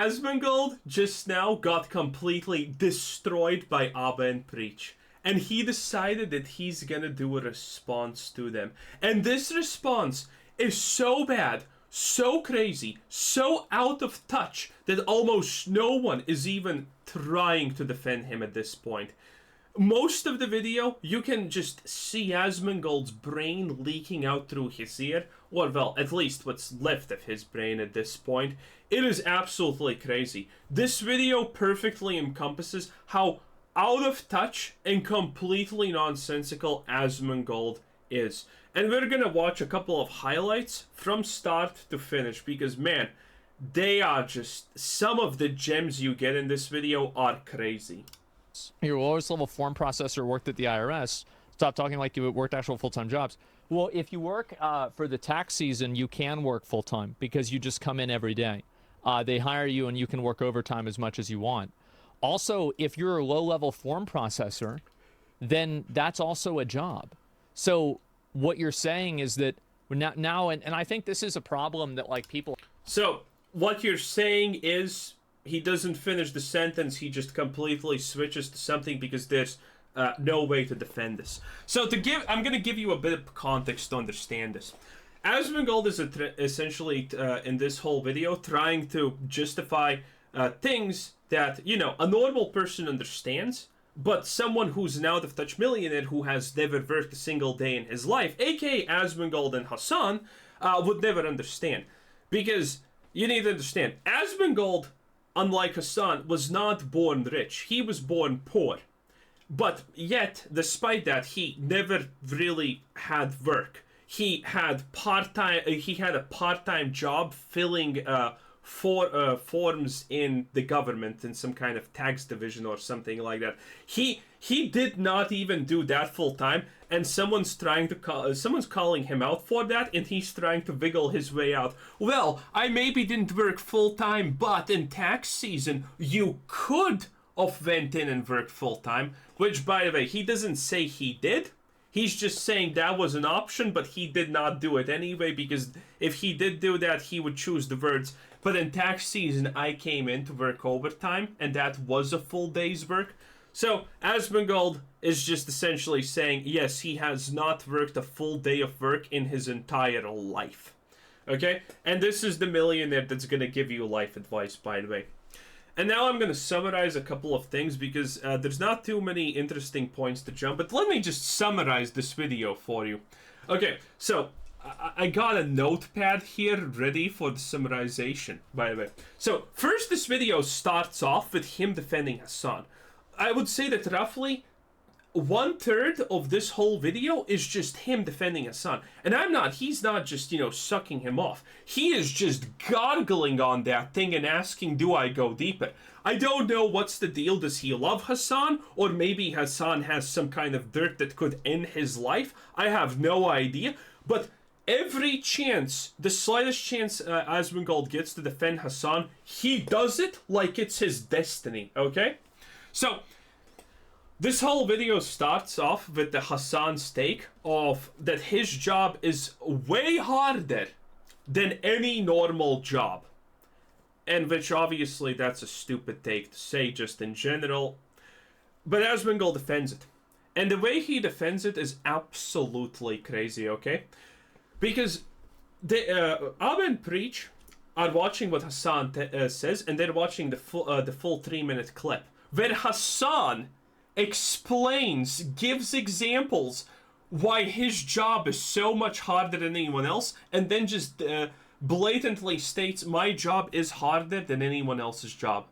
Asmongold just now got completely destroyed by Abba and Preach. And he decided that he's gonna do a response to them. And this response is so bad, so crazy, so out of touch that almost no one is even trying to defend him at this point. Most of the video, you can just see Asmongold's brain leaking out through his ear, or well, at least what's left of his brain at this point. It is absolutely crazy. This video perfectly encompasses how out of touch and completely nonsensical Asmongold is. And we're gonna watch a couple of highlights from start to finish, because man, they are just, some of the gems you get in this video are crazy. Your lowest level form processor worked at the IRS. Stop talking like you worked actual full-time jobs. Well, if you work for the tax season, you can work full-time because you just come in every day. They hire you and you can work overtime as much as you want. Also, if you're a low-level form processor, then that's also a job. So what you're saying is that now and I think this is a problem that like people... So what you're saying is he doesn't finish the sentence, he just completely switches to something because there's no way to defend this. So I'm going to give you a bit of context to understand this. Asmongold is essentially in this whole video trying to justify things that, you know, a normal person understands, but someone who's an out-of-touch millionaire who has never worked a single day in his life, aka Asmongold and Hasan, would never understand. Because you need to understand, Asmongold, unlike Hasan, was not born rich. He was born poor. But yet, despite that, he never really had work. He had a part-time job filling forms in the government in some kind of tax division or something like that. He did not even do that full time, and someone's calling him out for that, and he's trying to wiggle his way out. Well, I maybe didn't work full time, but in tax season you could have went in and worked full time, which by the way, he doesn't say he did. He's just saying that was an option, but he did not do it anyway, because if he did do that, he would choose the words, but in tax season, I came in to work overtime, and that was a full day's work. So, Asmongold is just essentially saying, yes, he has not worked a full day of work in his entire life. Okay? And this is the millionaire that's going to give you life advice, by the way. And now I'm going to summarize a couple of things because there's not too many interesting points to jump, but let me just summarize this video for you. Okay, so I got a notepad here ready for the summarization, by the way. So first, this video starts off with him defending Hasan. I would say that roughly 1/3 of this whole video is just him defending Hasan. And he's not just, you know, sucking him off. He is just gargling on that thing and asking, do I go deeper? I don't know what's the deal. Does he love Hasan? Or maybe Hasan has some kind of dirt that could end his life? I have no idea. But every chance, the slightest chance Asmongold gets to defend Hasan, he does it like it's his destiny, okay? So this whole video starts off with the Hasan's take of that his job is way harder than any normal job. And which obviously that's a stupid take to say just in general. But Asmongold defends it. And the way he defends it is absolutely crazy, okay? Because Abba and Preach are watching what Hasan says, and they're watching the full 3-minute clip. Where Hasan explains, gives examples why his job is so much harder than anyone else, and then just blatantly states, my job is harder than anyone else's job.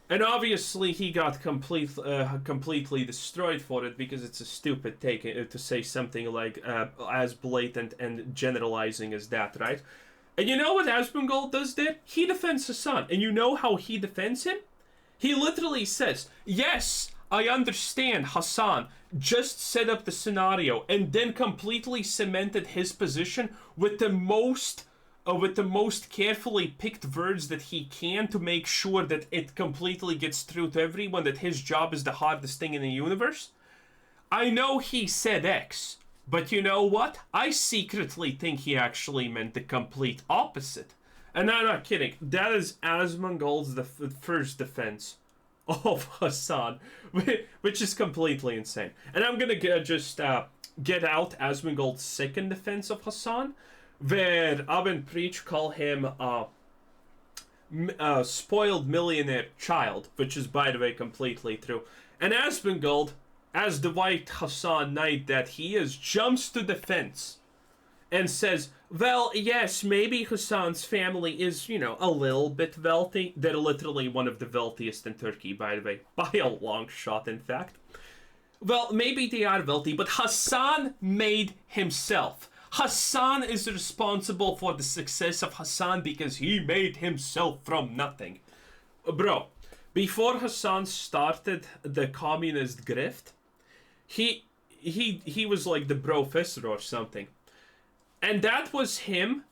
And obviously he got completely destroyed for it, because it's a stupid take to say something like as blatant and generalizing as that, right? And you know what Asmongold does there? He defends Hasan. And you know how he defends him? He literally says, yes, I understand Hasan just set up the scenario and then completely cemented his position with the most carefully picked words that he can to make sure that it completely gets through to everyone that his job is the hardest thing in the universe. I know he said X, but you know what? I secretly think he actually meant the complete opposite. And I'm not kidding. That is Asmongold's first defense of Hasan, which is completely insane. And I'm gonna just get out Asmongold's second defense of Hasan, where Abin Preach call him a spoiled millionaire child, which is, by the way, completely true. And Asmongold, as the white Hasan knight that he is, jumps to defense and says, well, yes, maybe Hasan's family is, a little bit wealthy. They're literally one of the wealthiest in Turkey, by the way. By a long shot, in fact. Well, maybe they are wealthy, but Hasan made himself. Hasan is responsible for the success of Hasan because he made himself from nothing. Bro, before Hasan started the communist grift, he was like the professor or something. And that was him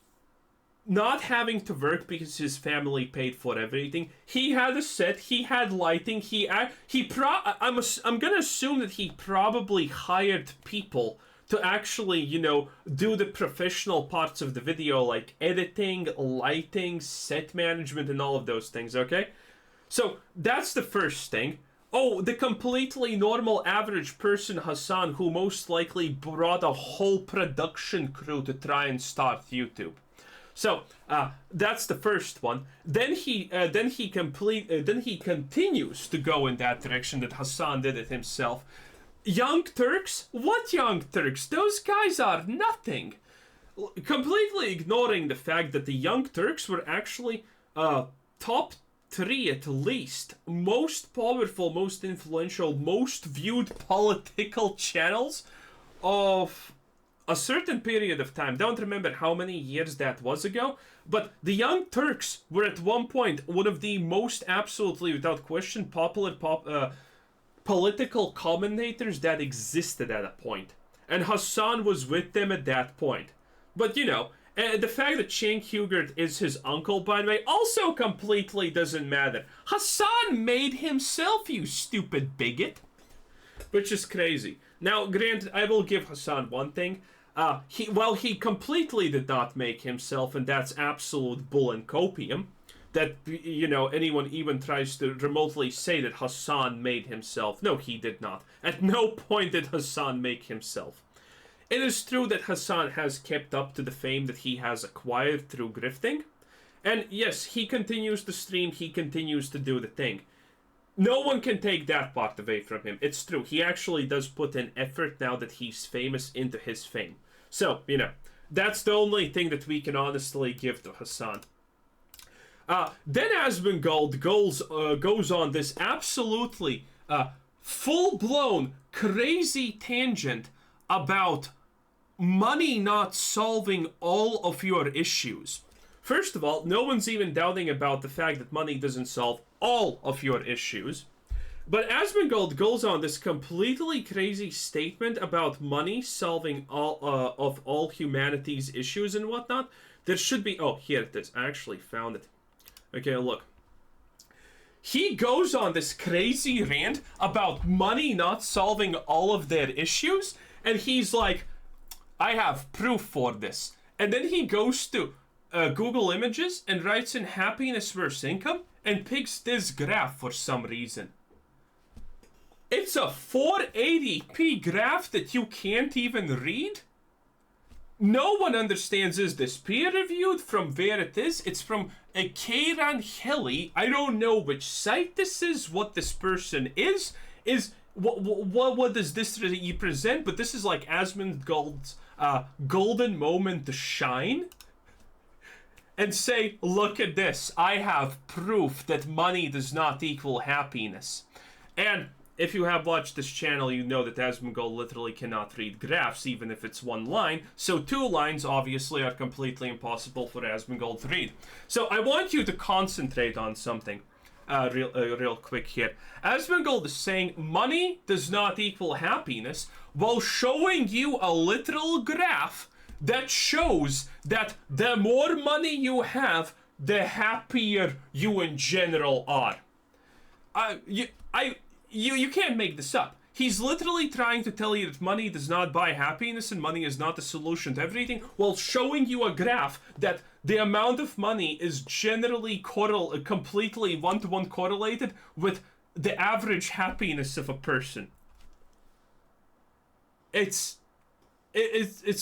not having to work because his family paid for everything. He had a set, he had lighting, I'm gonna assume that he probably hired people to actually, do the professional parts of the video, like editing, lighting, set management, and all of those things, okay? So, that's the first thing. Oh, the completely normal average person, Hasan, who most likely brought a whole production crew to try and start YouTube. So, that's the first one. Then he continues to go in that direction that Hasan did it himself. Young Turks? What Young Turks? Those guys are nothing. Completely ignoring the fact that the Young Turks were actually top 3 at least most powerful, most influential, most viewed political channels of a certain period of time. Don't remember how many years that was ago, but the Young Turks were at one point one of the most absolutely, without question, popular political commentators that existed at a point. And Hasan was with them at that point. But the fact that Cenk Uygur is his uncle, by the way, also completely doesn't matter. Hasan made himself, you stupid bigot. Which is crazy. Now, granted, I will give Hasan one thing. He completely did not make himself, and that's absolute bull and copium. That, anyone even tries to remotely say that Hasan made himself. No, he did not. At no point did Hasan make himself. It is true that Hasan has kept up to the fame that he has acquired through grifting. And yes, he continues to stream, he continues to do the thing. No one can take that part away from him. It's true. He actually does put in effort now that he's famous into his fame. So, that's the only thing that we can honestly give to Hasan. Then Asmongold goes on this absolutely full-blown crazy tangent about money not solving all of your issues. First of all, no one's even doubting about the fact that money doesn't solve all of your issues. But Asmongold goes on this completely crazy statement about money solving all humanity's issues and whatnot. There should be... Oh, here it is. I actually found it. Okay, look. He goes on this crazy rant about money not solving all of their issues, and he's like, I have proof for this. And then he goes to Google Images and writes in happiness versus income and picks this graph for some reason. It's a 480p graph that you can't even read? No one understands, is this peer-reviewed, from where it is? It's from a Keiran Heli. I don't know which site this is, what this person is what does this represent? But this is like Asmongold's golden moment to shine and say, look at this, I have proof that money does not equal happiness. And if you have watched this channel, you know that Asmongold literally cannot read graphs, even if it's one line. So 2 lines, obviously, are completely impossible for Asmongold to read. So I want you to concentrate on something real quick here. Asmongold is saying money does not equal happiness, while showing you a literal graph that shows that the more money you have, the happier you in general are. You can't make this up. He's literally trying to tell you that money does not buy happiness and money is not the solution to everything, while showing you a graph that the amount of money is generally completely one-to-one correlated with the average happiness of a person. It's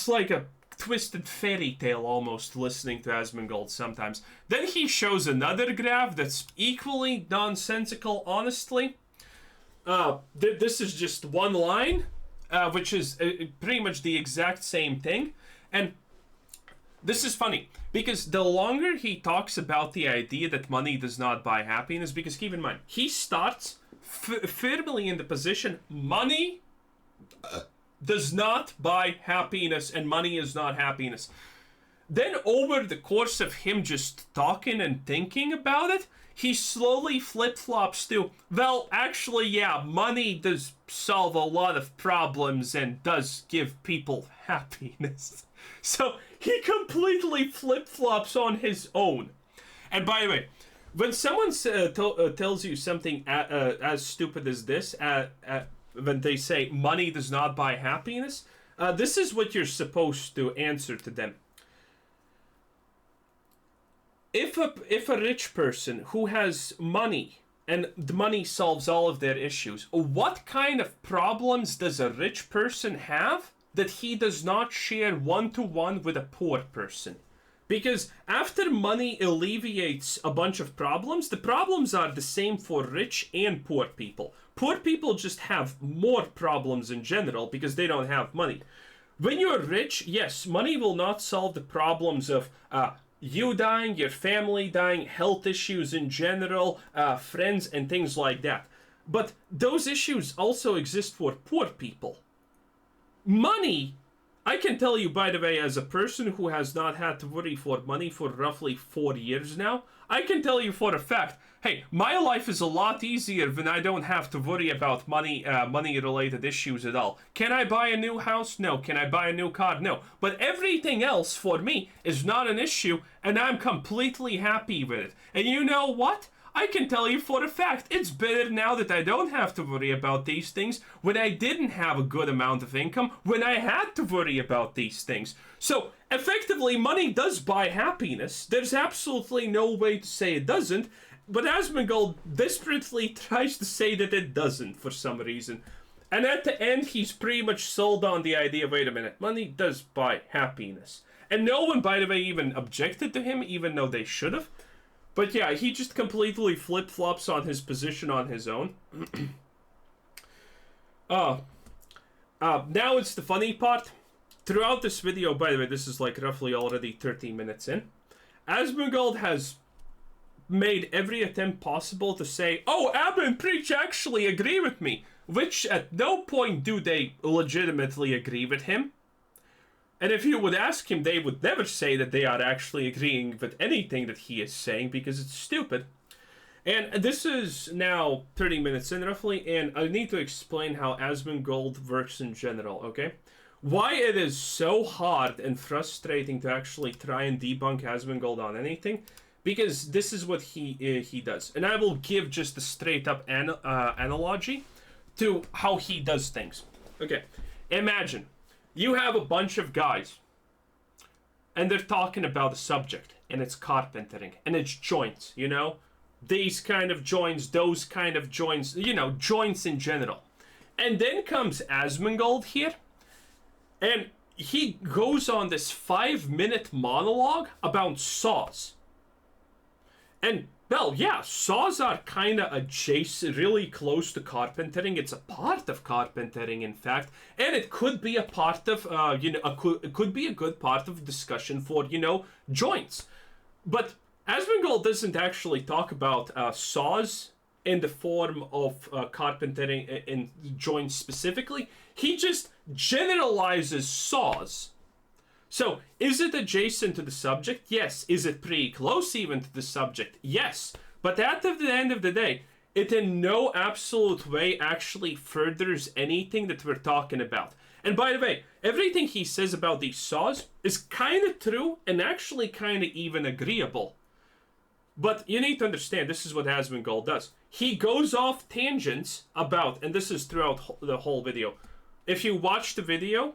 like a twisted fairy tale almost, listening to Asmongold sometimes. Then he shows another graph that's equally nonsensical, honestly. This is just one line, which is pretty much the exact same thing. And this is funny, because the longer he talks about the idea that money does not buy happiness, because keep in mind, he starts firmly in the position, money does not buy happiness, and money is not happiness. Then over the course of him just talking and thinking about it, he slowly flip-flops to, well, actually, yeah, money does solve a lot of problems and does give people happiness. So he completely flip-flops on his own. And by the way, when someone tells you something as stupid as this, when they say money does not buy happiness, this is what you're supposed to answer to them. If a rich person who has money and the money solves all of their issues, what kind of problems does a rich person have that he does not share one-to-one with a poor person? Because after money alleviates a bunch of problems, the problems are the same for rich and poor people. Poor people just have more problems in general because they don't have money. When you're rich, yes, money will not solve the problems of you dying, your family dying, health issues in general, friends and things like that. But those issues also exist for poor people. Money, I can tell you, by the way, as a person who has not had to worry for money for roughly 4 years now, I can tell you for a fact, hey, my life is a lot easier when I don't have to worry about money-related issues at all. Can I buy a new house? No. Can I buy a new car? No. But everything else for me is not an issue, and I'm completely happy with it. And you know what? I can tell you for a fact, it's better now that I don't have to worry about these things when I didn't have a good amount of income, when I had to worry about these things. So, effectively, money does buy happiness. There's absolutely no way to say it doesn't, but Asmongold desperately tries to say that it doesn't for some reason. And at the end, he's pretty much sold on the idea, wait a minute, money does buy happiness. And no one, by the way, even objected to him, even though they should have. But yeah, he just completely flip-flops on his position on his own. Now it's the funny part. Throughout this video, by the way, this is like roughly already 13 minutes in, Asmongold has made every attempt possible to say, oh, Abba and Preach actually agree with me, which at no point do they legitimately agree with him. And if you would ask him, they would never say that they are actually agreeing with anything that he is saying, because it's stupid. And this is now 30 minutes in, roughly, and I need to explain how Asmongold works in general, okay? Why it is so hard and frustrating to actually try and debunk Asmongold on anything, because this is what he does. And I will give just a straight-up analogy to how he does things. Okay, imagine you have a bunch of guys, and they're talking about a subject, and it's carpentering, and it's joints, you know? These kind of joints, those kind of joints, you know, joints in general. And then comes Asmongold here, and he goes on this 5-minute monologue about saws. And, well, yeah, saws are kind of adjacent, really close to carpentering. It's a part of carpentering, in fact. And it could be a part of, it could be a good part of discussion for, joints. But Asmongold doesn't actually talk about saws in the form of carpentering in joints specifically. He just generalizes saws. So, is it adjacent to the subject? Yes. Is it pretty close even to the subject? Yes. But at the end of the day, it in no absolute way actually furthers anything that we're talking about. And by the way, everything he says about these saws is kind of true and actually kind of even agreeable. But you need to understand, this is what Asmongold does. He goes off tangents about, and this is throughout the whole video. If you watch the video,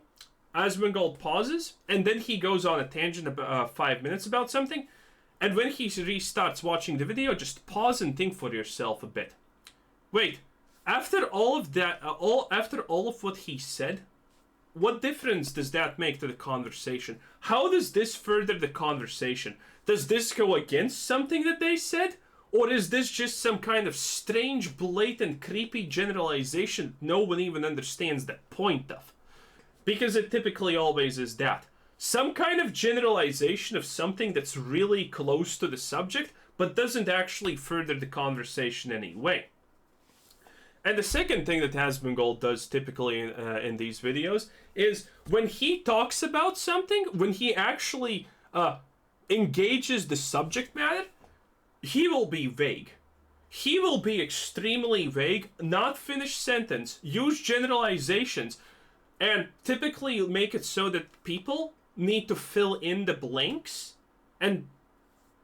Asmongold pauses, and then he goes on a tangent about 5 minutes about something. And when he restarts watching the video, just pause and think for yourself a bit. Wait, after all of that, after all of what he said, what difference does that make to the conversation? How does this further the conversation? Does this go against something that they said? Or is this just some kind of strange, blatant, creepy generalization no one even understands the point of? Because it typically always is that. Some kind of generalization of something that's really close to the subject, but doesn't actually further the conversation anyway. And the second thing that Asmongold does typically in these videos is when he talks about something, when he actually engages the subject matter, he will be vague. He will be extremely vague, not finish sentence, use generalizations, and typically make it so that people need to fill in the blanks. And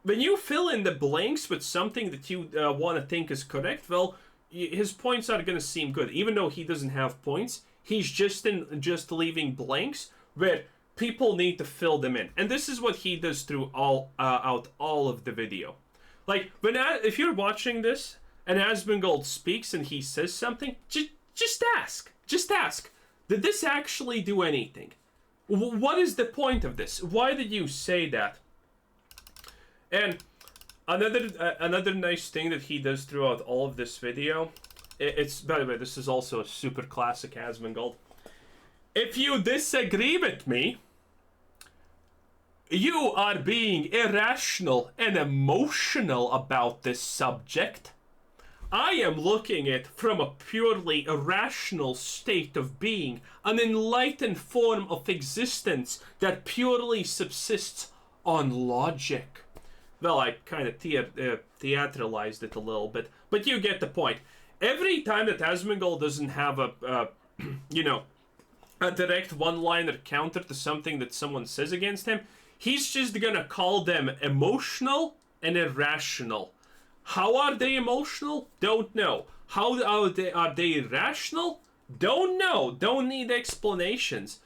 when you fill in the blanks with something that you want to think is correct, well, his points are going to seem good. Even though he doesn't have points, he's just leaving blanks where people need to fill them in. And this is what he does through all of the video. Like, if you're watching this and Asmongold speaks and he says something, just ask. Just ask. Did this actually do anything? What is the point of this? Why did you say that? And another nice thing that he does throughout all of this video, it's, by the way, this is also a super classic Asmongold. If you disagree with me, you are being irrational and emotional about this subject. I am looking at it from a purely irrational state of being, an enlightened form of existence that purely subsists on logic. Well, I kind of theatralized it a little bit, but you get the point. Every time that Asmongold doesn't have a direct one-liner counter to something that someone says against him, he's just gonna call them emotional and irrational. How are they emotional? Don't know. How are they irrational? Don't know. Don't need explanations.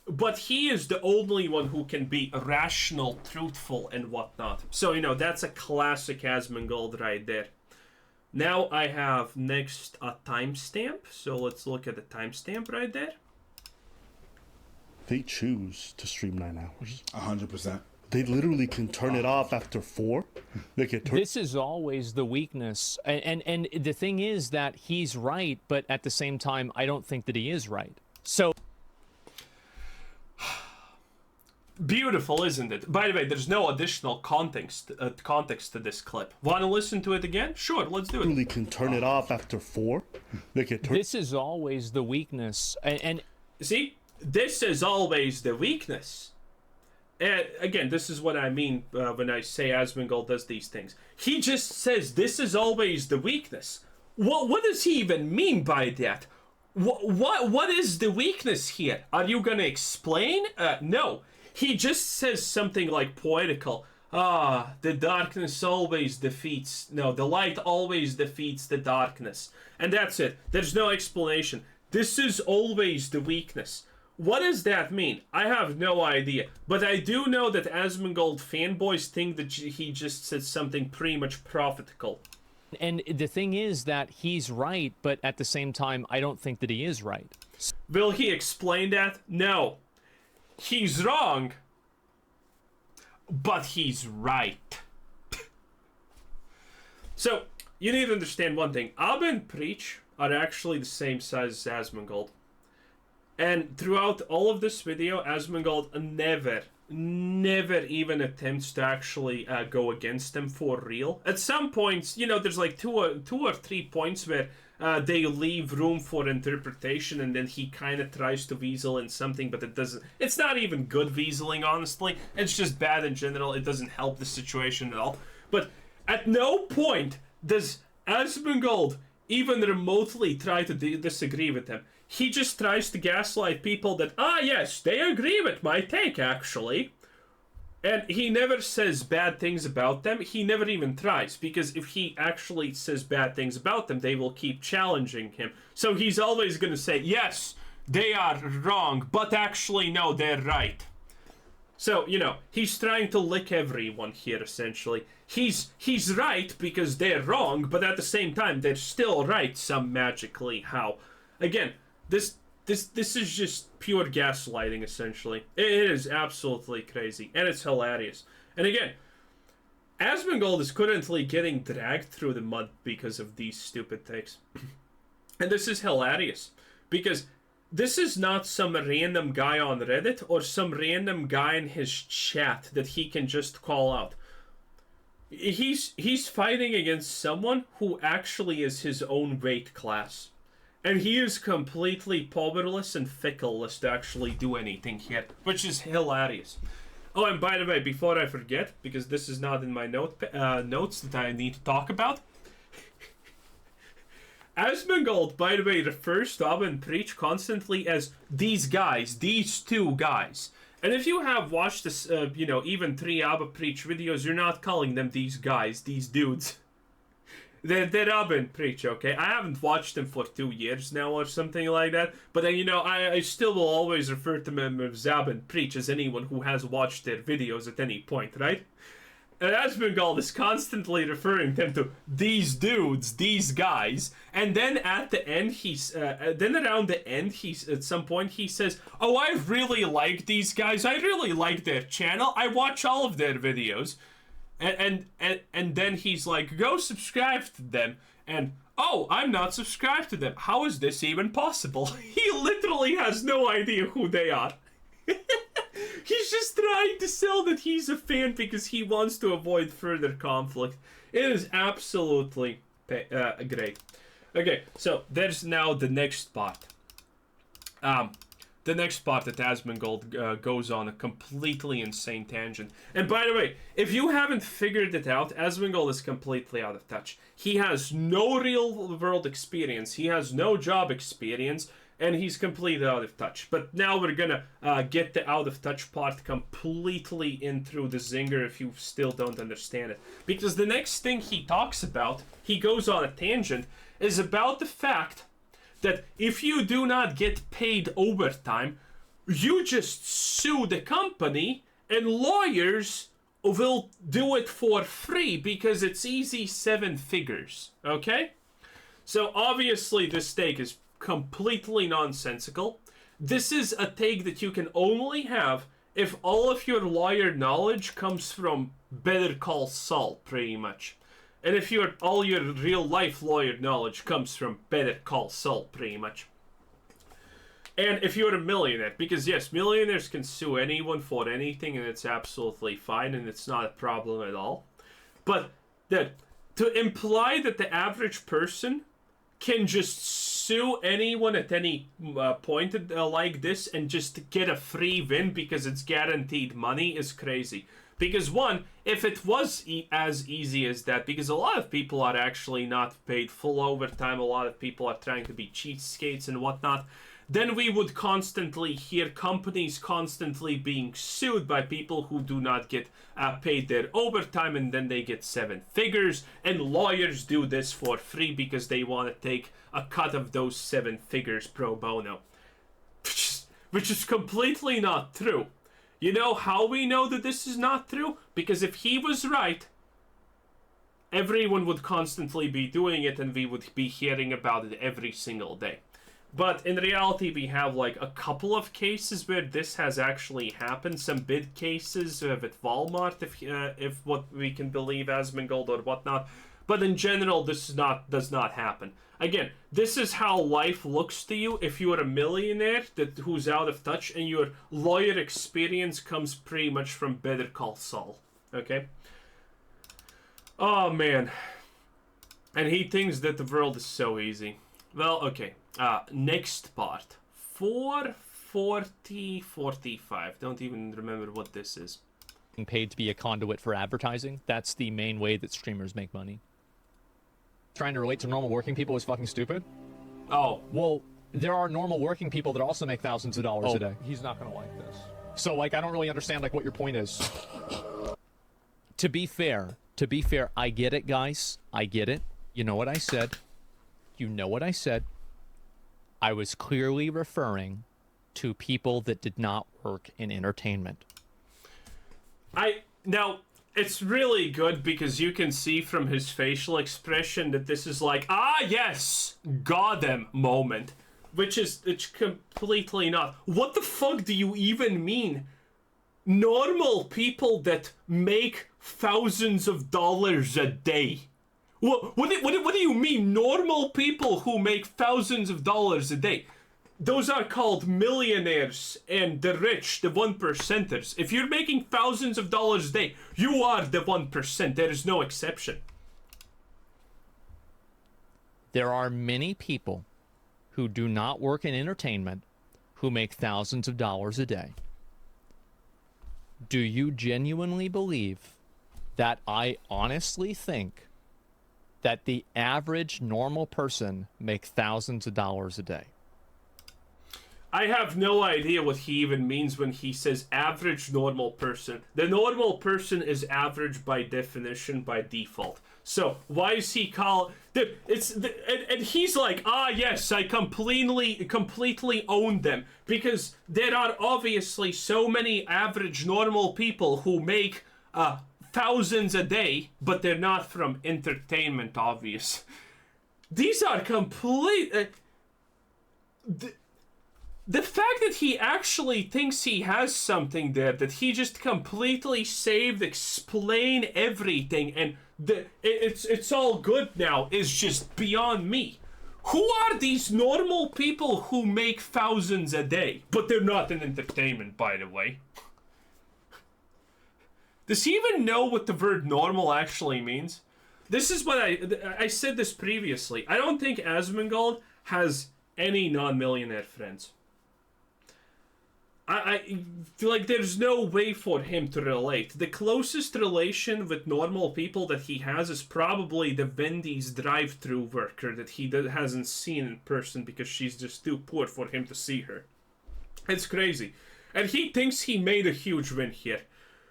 But he is the only one who can be rational, truthful, and whatnot. So, that's a classic Asmongold right there. Now I have next a timestamp. So let's look at the timestamp right there. They choose to stream 9 hours. 100%. They literally can turn it off after 4. They can turn. This is always the weakness. And the thing is that he's right, but at the same time, I don't think that he is right. So... Beautiful, isn't it? By the way, there's no additional context to this clip. Want to listen to it again? Sure, let's do it. Literally can turn it off after 4. They can turn. This is always the weakness. And see, this is always the weakness. And again, this is what I mean when I say Asmongold does these things. He just says this is always the weakness. What does he even mean by that? What is the weakness here? Are you gonna explain? No. He just says something like poetical. The darkness always defeats... No, the light always defeats the darkness. And that's it. There's no explanation. This is always the weakness. What does that mean? I have no idea. But I do know that Asmongold fanboys think that he just said something pretty much prophetical. And the thing is that he's right, but at the same time, I don't think that he is right. Will he explain that? No. He's wrong, but he's right. So, you need to understand one thing. Abba and Preach are actually the same size as Asmongold. And throughout all of this video, Asmongold never even attempts to actually go against them for real. At some points, there's like two or 3 points where they leave room for interpretation, and then he kind of tries to weasel in something, but it's not even good weaseling, honestly. It's just bad in general. It doesn't help the situation at all. But at no point does Asmongold even remotely try to disagree with him. He just tries to gaslight people that, yes, they agree with my take, actually. And he never says bad things about them. He never even tries, because if he actually says bad things about them, they will keep challenging him. So he's always going to say, yes, they are wrong, but actually, no, they're right. So, you know, he's trying to lick everyone here, essentially. He's right because they're wrong, but at the same time, they're still right some magically how. Again, this is just pure gaslighting, essentially. It is absolutely crazy, and it's hilarious. And again, Asmongold is currently getting dragged through the mud because of these stupid takes. And this is hilarious, because this is not some random guy on Reddit or some random guy in his chat that he can just call out. He's fighting against someone who actually is his own weight class. And he is completely powerless and fickleless to actually do anything here, which is hilarious. Oh, and by the way, before I forget, because this is not in my notes that I need to talk about, Asmongold, by the way, refers to Abba and Preach constantly as these guys, these two guys. And if you have watched this, even 3 Abba Preach videos, you're not calling them these guys, these dudes. They're Abba and Preach, okay? I haven't watched them for 2 years now or something like that. But then, I still will always refer to them as Abba and Preach as anyone who has watched their videos at any point, right? And Asmongold is constantly referring them to these dudes, these guys, and then at the end at some point he says, "Oh, I really like these guys. I really like their channel. I watch all of their videos." And then he's like, "Go subscribe to them." And oh, I'm not subscribed to them. How is this even possible? He literally has no idea who they are. He's just trying to sell that he's a fan because he wants to avoid further conflict. It is absolutely great. Okay, so there's now the next part. The next part that Asmongold goes on a completely insane tangent. And by the way, if you haven't figured it out, Asmongold is completely out of touch. He has no real world experience. He has no job experience. And he's completely out of touch. But now we're gonna get the out of touch part completely in through the zinger if you still don't understand it. Because the next thing he talks about, he goes on a tangent, is about the fact that if you do not get paid overtime, you just sue the company and lawyers will do it for free because it's easy 7 figures. Okay? So obviously this take is completely nonsensical. This is a take that you can only have if all of your lawyer knowledge comes from Better Call Saul, pretty much. And if all your real life lawyer knowledge comes from Better Call Saul, pretty much. And if you're a millionaire, because yes, millionaires can sue anyone for anything and it's absolutely fine and it's not a problem at all. But to imply that the average person can just sue anyone at any point like this and just get a free win because it's guaranteed money is crazy. Because one, if it was as easy as that, because a lot of people are actually not paid full overtime, a lot of people are trying to be cheapskates and whatnot, then we would constantly hear companies constantly being sued by people who do not get paid their overtime, and then they get 7 figures, and lawyers do this for free because they want to take a cut of those 7 figures pro bono. Which is completely not true. You know how we know that this is not true? Because if he was right, everyone would constantly be doing it and we would be hearing about it every single day. But in reality, we have like a couple of cases where this has actually happened. Some bid cases with Walmart, if what we can believe Asmongold or whatnot. But in general, this does not happen. Again, this is how life looks to you if you are a millionaire who's out of touch and your lawyer experience comes pretty much from Better Call Saul. Okay? Oh, man. And he thinks that the world is so easy. Well, okay. Next part. 4:45. Don't even remember what this is. Paid to be a conduit for advertising. That's the main way that streamers make money. Trying to relate to normal working people is fucking stupid. Oh. Well, there are normal working people that also make thousands of dollars a day. He's not going to like this. So, like, I don't really understand, like, what your point is. To be fair, I get it, guys. I get it. You know what I said. You know what I said. I was clearly referring to people that did not work in entertainment. Now, it's really good because you can see from his facial expression that this is like, ah, yes, got them moment. Which is, it's completely not. What the fuck do you even mean? Normal people that make thousands of dollars a day. What do you mean, normal people who make thousands of dollars a day? Those are called millionaires and the rich, the 1%ers. If you're making thousands of dollars a day, you are the 1%. There is no exception. There are many people who do not work in entertainment who make thousands of dollars a day. Do you genuinely believe that I honestly think that the average normal person makes thousands of dollars a day? I have no idea what he even means when he says average normal person. The normal person is average by definition, by default. So why is he call? And he's like, ah, yes, I completely own them because there are obviously so many average normal people who make thousands a day, but they're not from entertainment. Obvious. These are complete. The fact that he actually thinks he has something there, that he just completely saved, explain everything, and it's all good now, is just beyond me. Who are these normal people who make thousands a day? But they're not in entertainment, by the way. Does he even know what the word normal actually means? This is what I said this previously. I don't think Asmongold has any non-millionaire friends. I feel like there's no way for him to relate. The closest relation with normal people that he has is probably the Wendy's drive-thru worker that he hasn't seen in person because she's just too poor for him to see her. It's crazy. And he thinks he made a huge win here.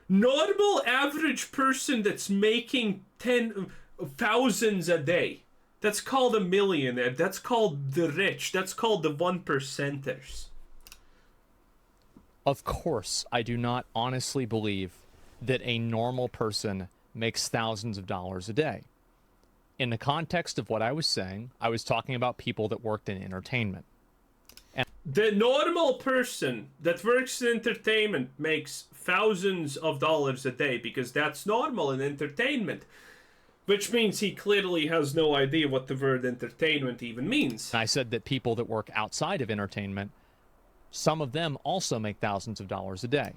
Normal average person that's making thousands a day. That's called a millionaire. That's called the rich. That's called the 1%ers. Of course, I do not honestly believe that a normal person makes thousands of dollars a day. In the context of what I was saying, I was talking about people that worked in entertainment. And the normal person that works in entertainment makes thousands of dollars a day because that's normal in entertainment. Which means he clearly has no idea what the word entertainment even means. I said that people that work outside of entertainment, some of them also make thousands of dollars a day.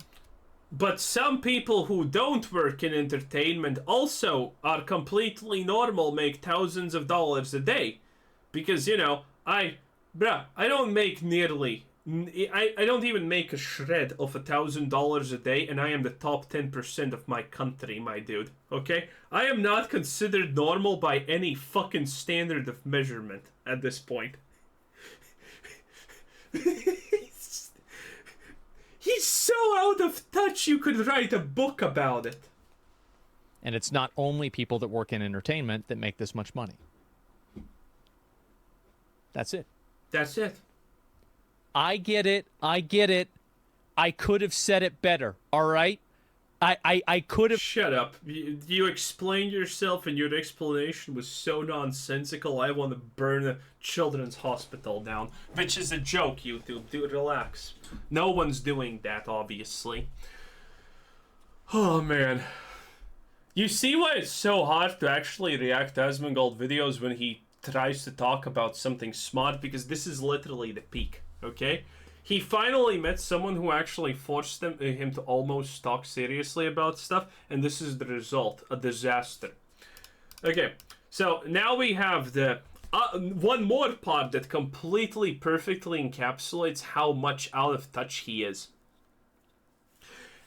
But some people who don't work in entertainment also are completely normal, make thousands of dollars a day. Because, you know, I don't make nearly... I don't even make a shred of $1,000 a day, and I am the top 10% of my country, my dude. Okay? I am not considered normal by any fucking standard of measurement at this point. He's so out of touch you could write a book about it. And it's not only people that work in entertainment that make this much money. That's it. That's it. I get it. I get it. I could have said it better, all right? I could have... Shut up. You explained yourself and your explanation was so nonsensical I want to burn a children's hospital down. Which is a joke, YouTube. Do relax. No one's doing that, obviously. Oh, man. You see why it's so hard to actually react to Asmongold videos when he tries to talk about something smart? Because this is literally the peak, okay? He finally met someone who actually forced him to almost talk seriously about stuff, and this is the result, a disaster. Okay, so now we have the one more part that completely, perfectly encapsulates how much out of touch he is.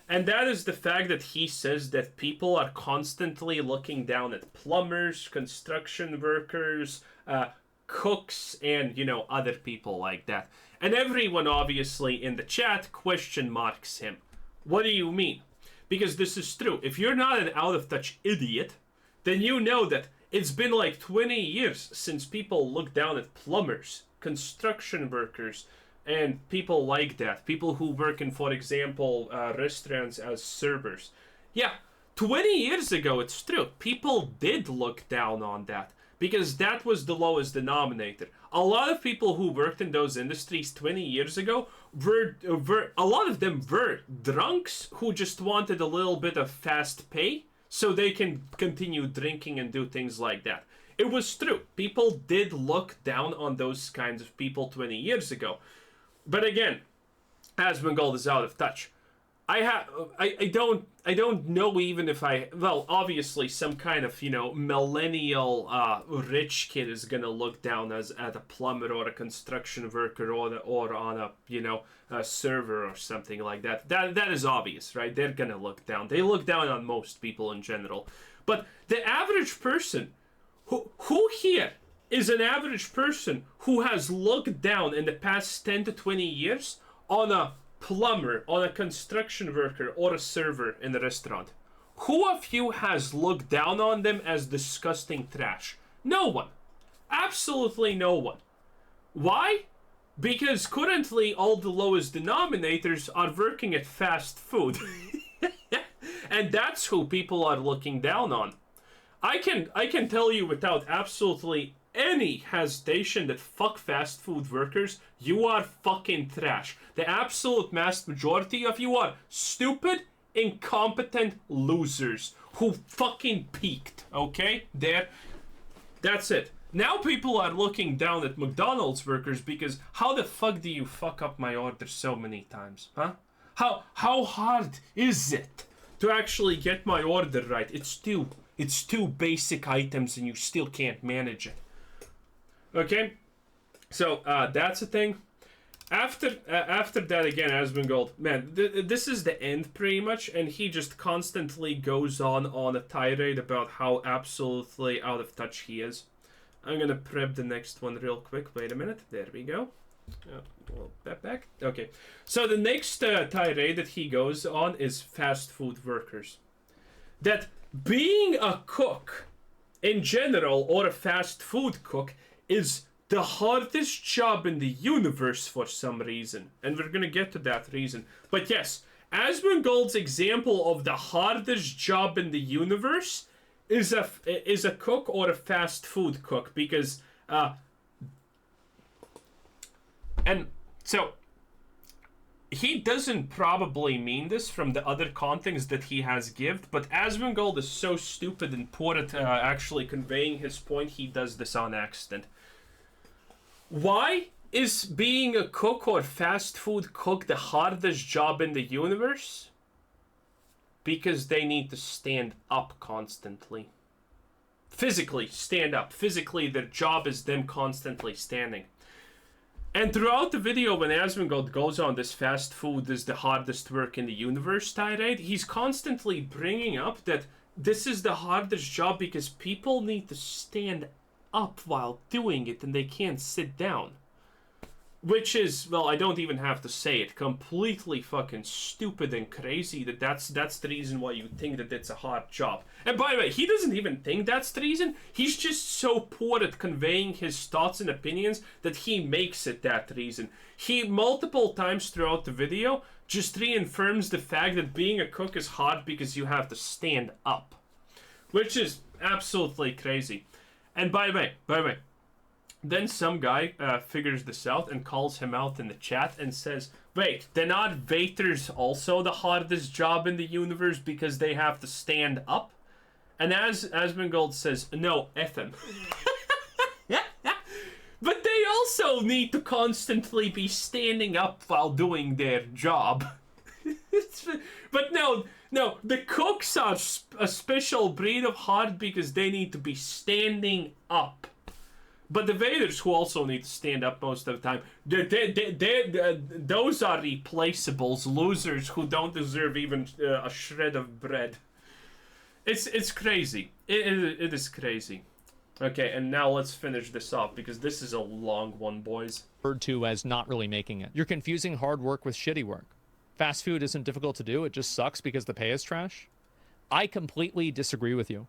And that is the fact that he says that people are constantly looking down at plumbers, construction workers, cooks, and, you know, other people like that. And everyone, obviously, in the chat question marks him. What do you mean? Because this is true. If you're not an out-of-touch idiot, then you know that it's been like 20 years since people looked down at plumbers, construction workers, and people like that. People who work in, for example, restaurants as servers. Yeah, 20 years ago, it's true. People did look down on that because that was the lowest denominator. A lot of people who worked in those industries 20 years ago were a lot of them were drunks who just wanted a little bit of fast pay so they can continue drinking and do things like that. It was true. People did look down on those kinds of people 20 years ago. But again, Asmongold is out of touch. I don't know even if well, obviously some kind of, millennial rich kid is gonna look down at a plumber or a construction worker or on a server or something like that. That is obvious, right? They're gonna look down. They look down on most people in general. But the average person, who here is an average person who has looked down in the past 10 to 20 years on a plumber, on a construction worker, or a server in the restaurant? Who of you has looked down on them as disgusting trash? No one. Absolutely no one. Why? Because currently all the lowest denominators are working at fast food. And that's who people are looking down on. I can tell you without absolutely any hesitation that fuck fast food workers, you are fucking trash. The absolute mass majority of you are stupid, incompetent losers who fucking peaked, okay? That's it. Now people are looking down at McDonald's workers because how the fuck do you fuck up my order so many times, huh? How hard is it to actually get my order right? It's two basic items and you still can't manage it. Okay, so that's a thing. After that, again, Asmongold, man, this is the end pretty much, and he just constantly goes on a tirade about how absolutely out of touch he is. I'm gonna prep the next one real quick. Wait a minute. There we go. Well, back. Okay. So the next tirade that he goes on is fast food workers. That being a cook in general, or a fast food cook, is the hardest job in the universe for some reason. And we're gonna get to that reason. But yes, Asmongold's example of the hardest job in the universe is a cook or a fast food cook, because and so he doesn't probably mean this from the other context that he has given, but Asmongold is so stupid and poor at actually conveying his point, he does this on accident. Why is being a cook or fast food cook the hardest job in the universe? Because they need to stand up constantly. Physically stand up. Physically, their job is them constantly standing. And throughout the video, when Asmongold goes on this fast food is the hardest work in the universe tirade, he's constantly bringing up that this is the hardest job because people need to stand up while doing it and they can't sit down. Which is, well, I don't even have to say it, completely fucking stupid and crazy that's the reason why you think that it's a hard job. And by the way, he doesn't even think that's the reason. He's just so poor at conveying his thoughts and opinions that he makes it that reason. He, multiple times throughout the video, just reaffirms the fact that being a cook is hard because you have to stand up. Which is absolutely crazy. And by the way, then some guy figures this out and calls him out in the chat and says, wait, then aren't waiters also the hardest job in the universe because they have to stand up? And Asmongold says, no, F him. But they also need to constantly be standing up while doing their job. But no, the cooks are a special breed of hard because they need to be standing up. But the waiters, who also need to stand up most of the time, those are replaceables, losers who don't deserve even a shred of bread. It's crazy. It is crazy. Okay, and now let's finish this off because this is a long one, boys. Referred to as not really making it. You're confusing hard work with shitty work. fast food isn't difficult to do. It just sucks because the pay is trash. I completely disagree with you.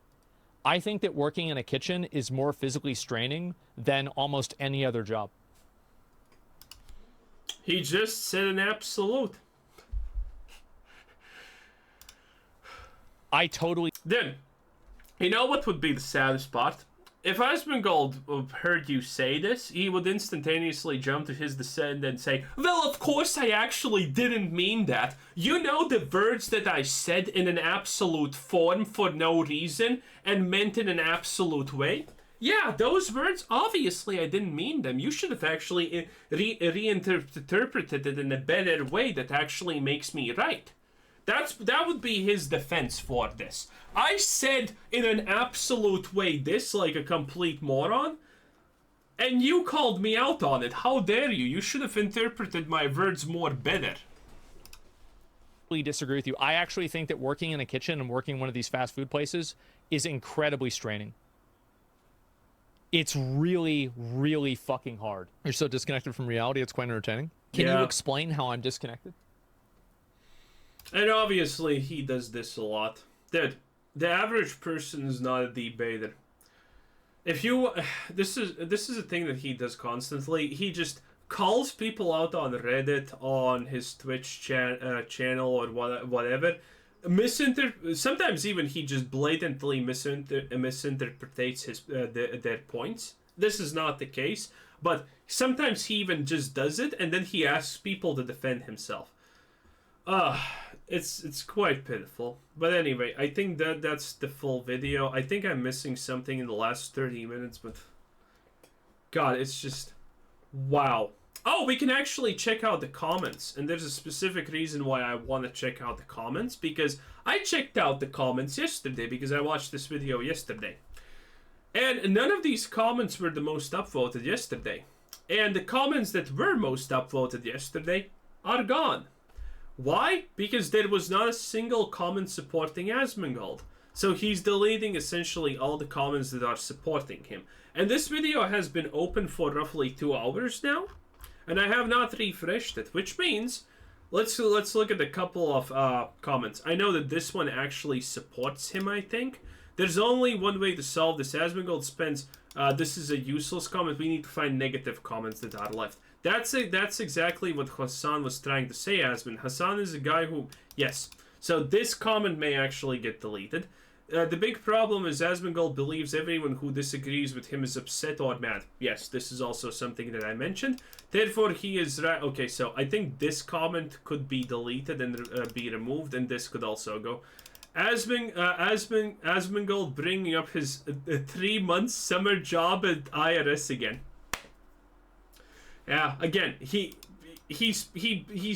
I think that working in a kitchen is more physically straining than almost any other job. He just said an absolute. I totally... Then, you know what would be the saddest part? If Asmongold heard you say this, he would instantaneously jump to his descent and say, well, of course I actually didn't mean that. You know the words that I said in an absolute form for no reason and meant in an absolute way? Yeah, those words, obviously I didn't mean them. You should have actually reinterpreted it in a better way that actually makes me right. That would be his defense for this. I said in an absolute way this like a complete moron, and you called me out on it. How dare you? You should have interpreted my words more better. I disagree with you. I actually think that working in a kitchen and working in one of these fast food places is incredibly straining. It's really, really fucking hard. You're so disconnected from reality, it's quite entertaining. Can you explain how I'm disconnected? And obviously he does this a lot. Dude, the average person is not a debater. If you... This is a thing that he does constantly. He just calls people out on Reddit, on his Twitch channel, or whatever. Sometimes even he just blatantly misinterpretates his their points. This is not the case, but sometimes he even just does it, and then he asks people to defend himself. It's quite pitiful. But anyway, I think that's the full video. I think I'm missing something in the last 30 minutes, but... God, it's just... Wow. Oh, we can actually check out the comments. And there's a specific reason why I want to check out the comments. Because I checked out the comments yesterday, because I watched this video yesterday. And none of these comments were the most upvoted yesterday. And the comments that were most upvoted yesterday are gone. Why? Because there was not a single comment supporting Asmongold. So he's deleting essentially all the comments that are supporting him. And this video has been open for roughly 2 hours now. And I have not refreshed it, which means... Let's look at a couple of comments. I know that this one actually supports him, I think. There's only one way to solve this. Asmongold spends... this is a useless comment. We need to find negative comments that are left. That's exactly what Hasan was trying to say, Asmon. Hasan is a guy who... Yes. So this comment may actually get deleted. The big problem is Asmongold believes everyone who disagrees with him is upset or mad. Yes, this is also something that I mentioned. Therefore, he is right. Okay, so I think this comment could be deleted and be removed, and this could also go. Asmongold bringing up his 3-month summer job at IRS again. Yeah, again, he's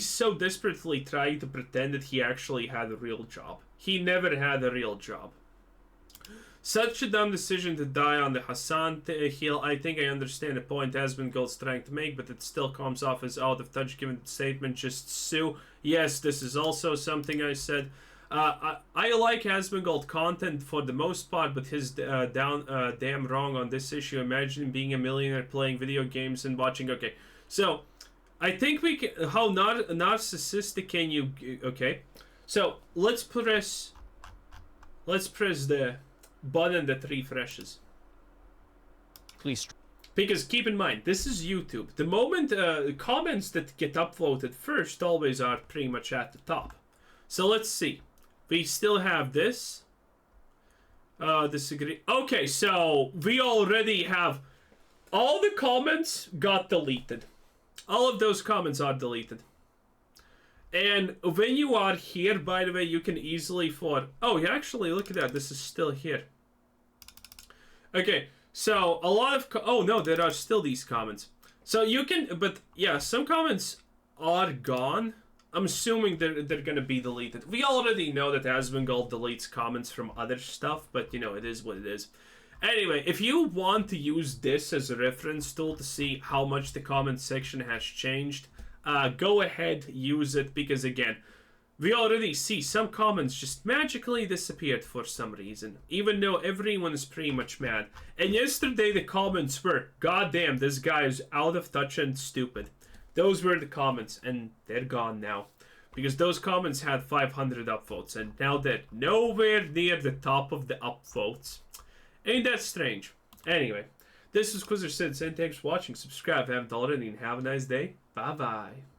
so desperately trying to pretend that he actually had a real job. He never had a real job. Such a dumb decision to die on the Hasan hill. I think I understand the point Asmongold's trying to make, but it still comes off as out of touch given the statement, just sue. Yes, this is also something I said. I like Asmongold content for the most part, but his damn wrong on this issue. Imagine being a millionaire playing video games and watching... Okay, so I think we can... How narcissistic can you... Okay, so let's press the button that refreshes. Please. Because keep in mind, this is YouTube. The moment comments that get upvoted first always are pretty much at the top. So let's see. We still have this. Disagree. Okay, so we already have... All the comments got deleted. All of those comments are deleted. And when you are here, by the way, you can easily Oh, yeah, actually, look at that. This is still here. Okay, so a lot of... Oh, no, there are still these comments. So you can... But, yeah, some comments are gone. I'm assuming they're going to be deleted. We already know that Asmongold deletes comments from other stuff, but, you know, it is what it is. Anyway, if you want to use this as a reference tool to see how much the comment section has changed, go ahead, use it, because, again, we already see some comments just magically disappeared for some reason, even though everyone is pretty much mad. And yesterday the comments were, God damn, this guy is out of touch and stupid. Those were the comments, and they're gone now. Because those comments had 500 upvotes, and now they're nowhere near the top of the upvotes. Ain't that strange? Anyway, this is Quizzer Sid saying thanks for watching. Subscribe if you haven't already, and have a nice day. Bye-bye.